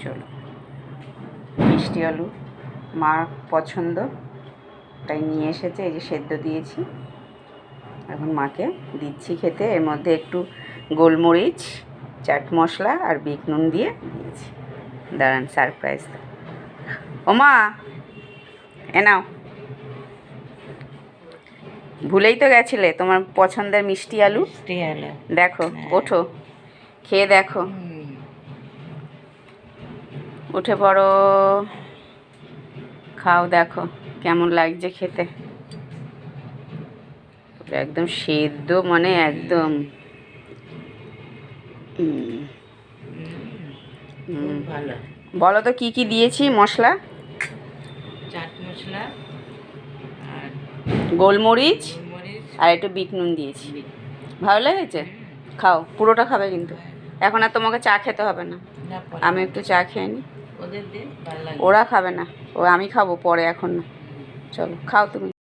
চলো, মিষ্টি আলু মার পছন্দ, তাই নিয়ে এসেছে। এই যে সেদ্ধ দিয়েছি, এখন মাকে দিচ্ছি খেতে। এর মধ্যে একটু গোলমরিচ, চাট মশলা আর বিট নুন দিয়ে দিয়েছি। দাঁড়ান, সারপ্রাইজ। ওমা, এ নাও, ভুলেই তো গেছিলে তোমার পছন্দের মিষ্টি আলু। দেখো, ওঠো, খেয়ে দেখো, উঠে পড়ো, খাও, দেখো কেমন লাগছে খেতে। একদম সেদ্ধ, মানে একদম ভালো। বলো তো কি কি দিয়েছি মশলা? চাট মশলা আর গোলমরিচ আর একটু বিট নুন দিয়েছি। ভালো লেগেছে? খাও, পুরোটা খাবে কিন্তু। এখন আর তোমাকে চা খেতে হবে না, আমি একটু চা খেয়ে নিই। ওরা খাবে না, আমি খাবো পরে, এখন না। চলো খাও তুমি।